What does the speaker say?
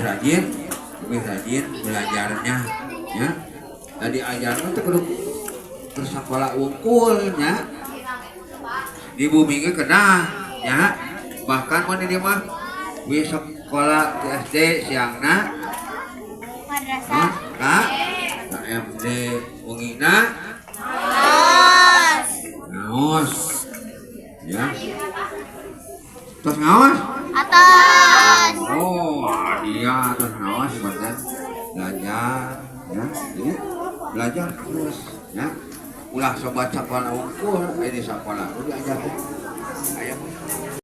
lebih rajin belajarnya ya. Tadi ajarnya teh kudu tersakola unggulnya di bumi ge kedah ya. Bahkan mun di mah wis sekolah SD siangna madrasah ka MD wengina ngaos ya. Terus ngaos atas. oh iya terus ngaos badan belajar ya. Jadi belajar terus ya. Ulah sobat sekolah unggul ini sekolah udah diajar aya